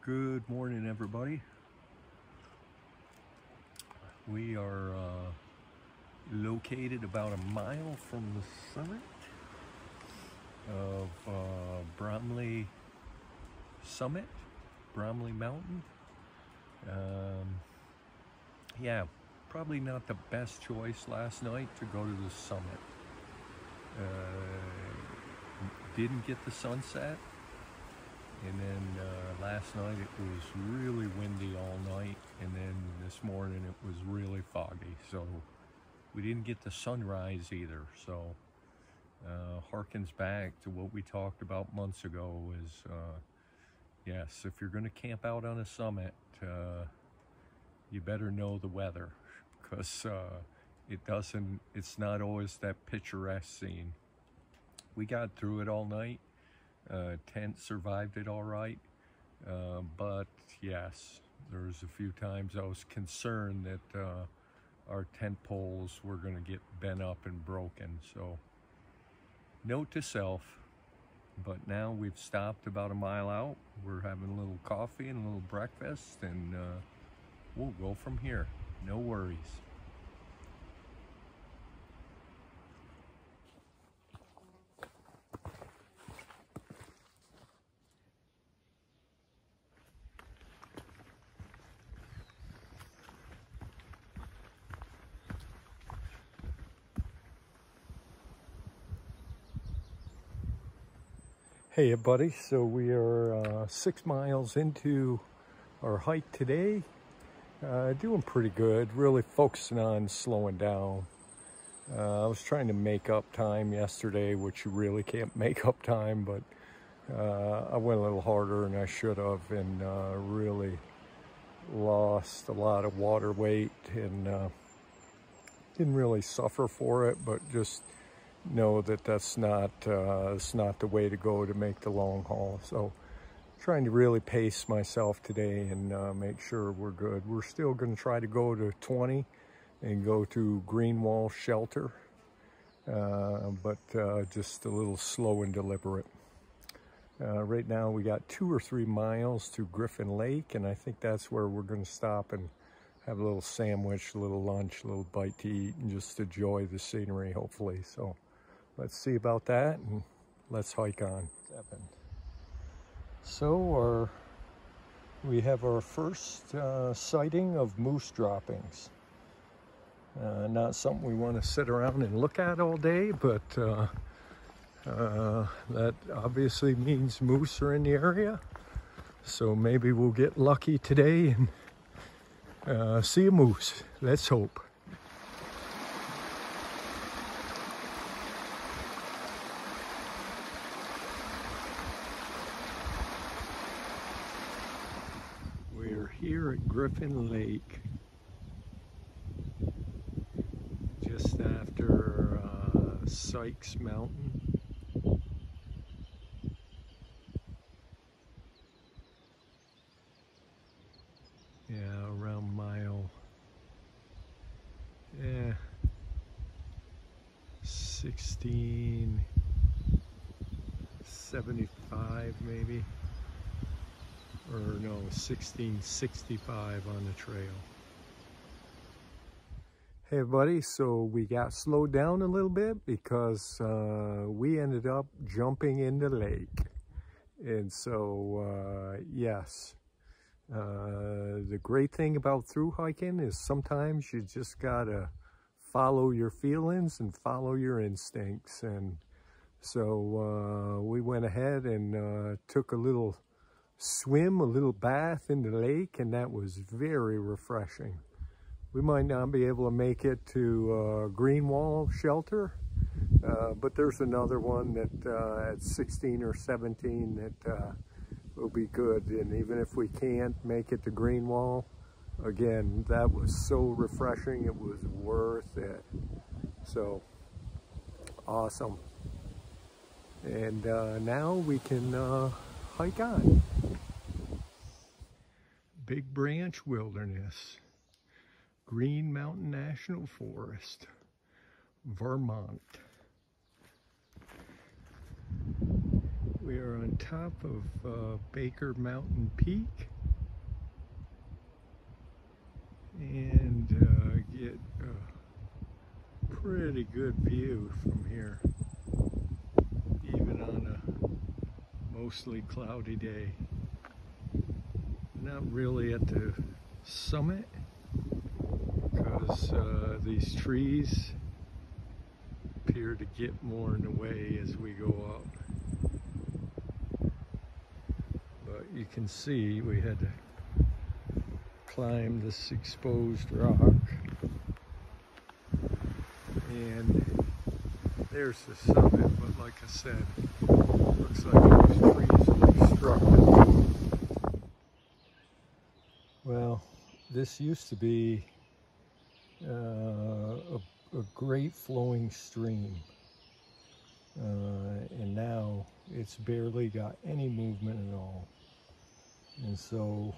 Good morning, everybody. We are located about a mile from the summit of Bromley Summit, Bromley Mountain. Yeah, probably not the best choice last night to go to the summit. Didn't get the sunset. And then last night it was really windy all night, and then this morning it was really foggy, so we didn't get the sunrise either. So harkens back to what we talked about months ago is yes, if you're going to camp out on a summit, you better know the weather, because it's not always that picturesque scene. We got through it all night. Tent survived it all right, but yes, there was a few times I was concerned that our tent poles were going to get bent up and broken. So note to self. But now we've stopped about a mile out. We're having a little coffee and a little breakfast, and we'll go from here. No worries. Hey everybody, so we are 6 miles into our hike today. Doing pretty good, really focusing on slowing down. I was trying to make up time yesterday, which you really can't make up time, but I went a little harder than I should have, and really lost a lot of water weight, and didn't really suffer for it, but just know that that's not the way to go to make the long haul. So trying to really pace myself today and make sure we're good. We're still going to try to go to 20 and go to Greenwall Shelter, but just a little slow and deliberate. Right now we got 2 or 3 miles to Griffin Lake, and I think that's where we're going to stop and have a little sandwich, a little lunch, a little bite to eat, and just enjoy the scenery, hopefully. So let's see about that, and let's hike on. So we have our first sighting of moose droppings. Not something we want to sit around and look at all day, but that obviously means moose are in the area. So maybe we'll get lucky today and see a moose. Let's hope. We're here at Griffin Lake, just after Sykes Mountain. Yeah, around mile 1675 maybe, or no, 1665 on the trail. Hey everybody, so we got slowed down a little bit because we ended up jumping in the lake. And so yes, the great thing about through hiking is sometimes you just gotta follow your feelings and follow your instincts. And so we went ahead and took a little swim, a little bath in the lake, and that was very refreshing. We might not be able to make it to Greenwall Shelter, but there's another one that at 16 or 17 that will be good. And even if we can't make it to Greenwall, again, that was so refreshing, it was worth it. So awesome. And now we can hike on. Big Branch Wilderness, Green Mountain National Forest, Vermont. We are on top of Baker Mountain Peak. and get a pretty good view from here, even on a mostly cloudy day. Not really at the summit, because these trees appear to get more in the way as we go up. But you can see we had to climb this exposed rock, and there's the summit, but like I said, looks like those trees are obstructed. Well, this used to be a great flowing stream, and now it's barely got any movement at all. And so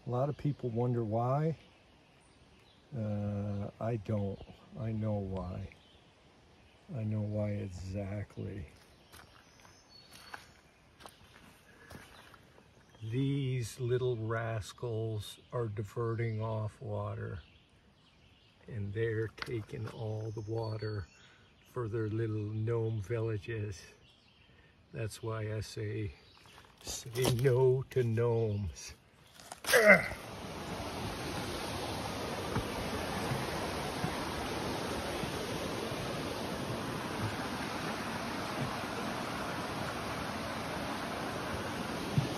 a lot of people wonder why. I don't. I know why. I know why exactly. These little rascals are diverting off water, and they're taking all the water for their little gnome villages. That's why I say no to gnomes.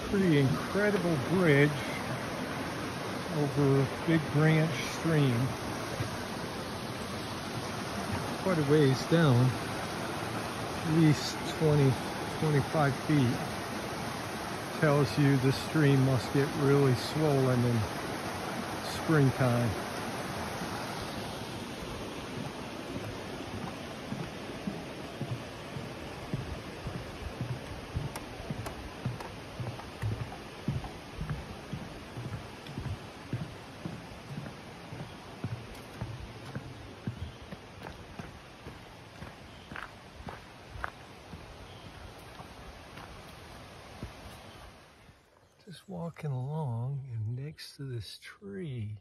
Pretty incredible bridge over Big Branch Stream. Quite a ways down, at least 20-25 feet. Tells you the stream must get really swollen in springtime. Just walking along, and next to this tree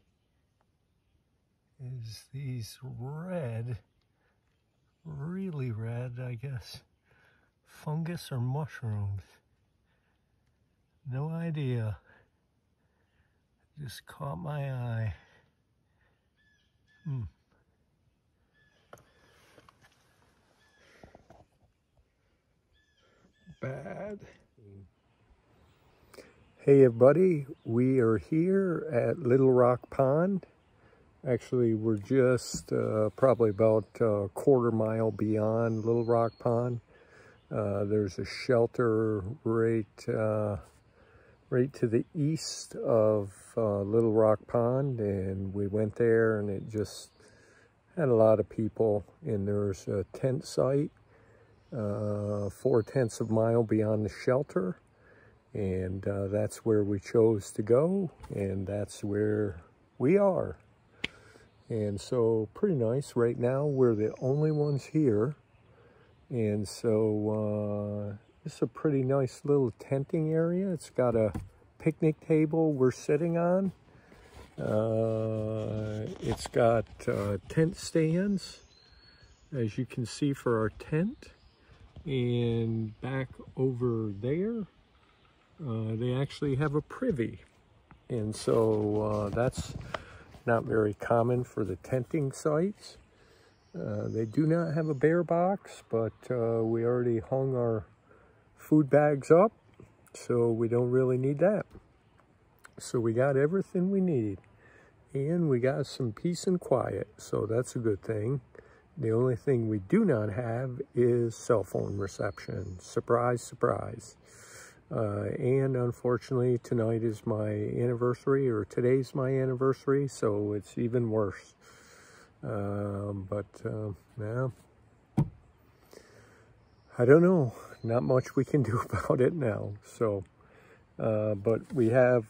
is these red, really red, I guess, fungus or mushrooms. No idea. Just caught my eye. Bad. Hey everybody, we are here at Little Rock Pond. Actually, we're just probably about a quarter mile beyond Little Rock Pond. There's a shelter right to the east of Little Rock Pond, and we went there, and it just had a lot of people. And there's a tent site 4/10 of a mile beyond the shelter. And that's where we chose to go, and that's where we are. And so pretty nice. Right now we're the only ones here, and so it's a pretty nice little tenting area. It's got a picnic table we're sitting on. It's got tent stands, as you can see, for our tent. And back over there, they actually have a privy, and so that's not very common for the tenting sites. They do not have a bear box, but we already hung our food bags up, so we don't really need that. So we got everything we need, and we got some peace and quiet, so that's a good thing. The only thing we do not have is cell phone reception. Surprise, surprise. And unfortunately, tonight is my anniversary, or today's my anniversary, so it's even worse. Yeah, I don't know. Not much we can do about it now. So, but we have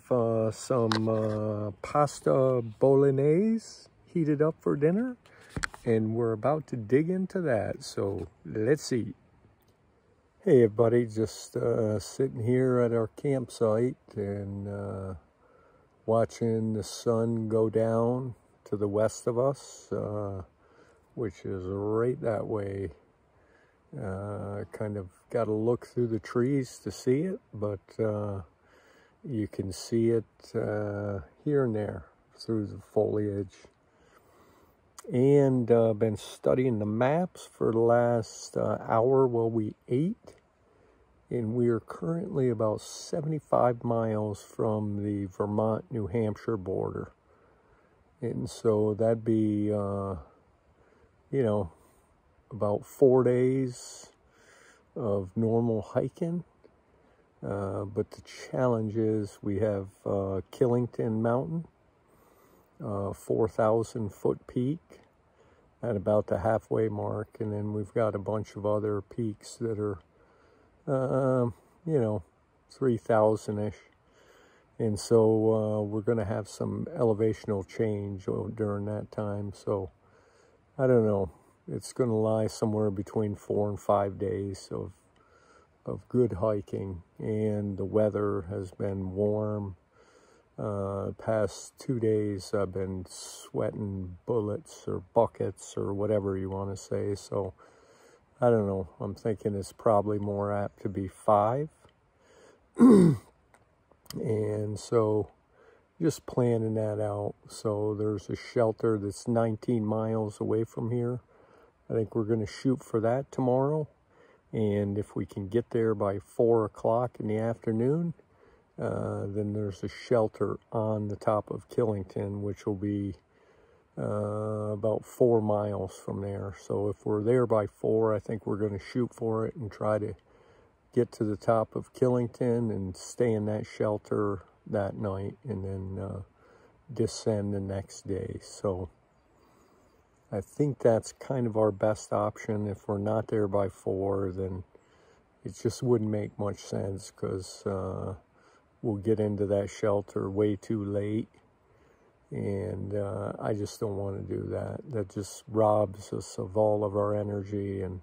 some pasta bolognese heated up for dinner, and we're about to dig into that. So let's eat. Hey everybody, just sitting here at our campsite, and watching the sun go down to the west of us, which is right that way. Kind of got to look through the trees to see it, but you can see it here and there through the foliage. And been studying the maps for the last hour while we ate. And we are currently about 75 miles from the Vermont-New Hampshire border. And so that'd be, you know, about 4 days of normal hiking. But the challenge is we have Killington Mountain, 4,000 foot peak at about the halfway mark. And then we've got a bunch of other peaks that are, you know, 3,000-ish. And so we're going to have some elevational change during that time. So I don't know. It's going to lie somewhere between 4 and 5 days of good hiking. And the weather has been warm. Past 2 days I've been sweating bullets or buckets or whatever you want to say. So I don't know. I'm thinking it's probably more apt to be 5. And so just planning that out. So there's a shelter that's 19 miles away from here. I think we're going to shoot for that tomorrow. And if we can get there by 4 o'clock in the afternoon, then there's a shelter on the top of Killington, which will be about 4 miles from there. So if we're there by 4, I think we're going to shoot for it and try to get to the top of Killington and stay in that shelter that night, and then descend the next day. So I think that's kind of our best option. If we're not there by 4, then it just wouldn't make much sense, because we'll get into that shelter way too late. And I just don't want to do that. That just robs us of all of our energy, and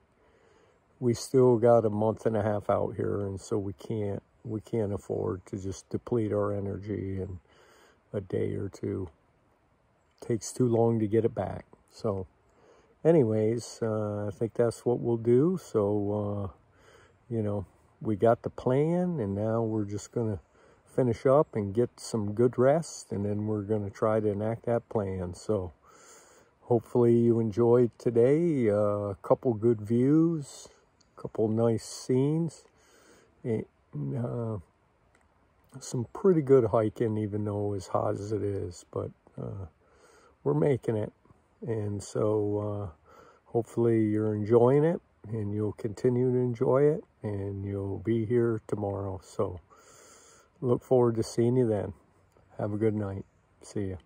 we still got a month and a half out here, and so we can't afford to just deplete our energy in a day or two. It takes too long to get it back. So anyways, I think that's what we'll do. So you know, we got the plan, and now we're just gonna finish up and get some good rest, and then we're going to try to enact that plan. So hopefully you enjoyed today. A couple good views, a couple nice scenes, and some pretty good hiking, even though as hot as it is, but we're making it. And so hopefully you're enjoying it, and you'll continue to enjoy it, and you'll be here tomorrow. So look forward to seeing you then. Have a good night. See ya.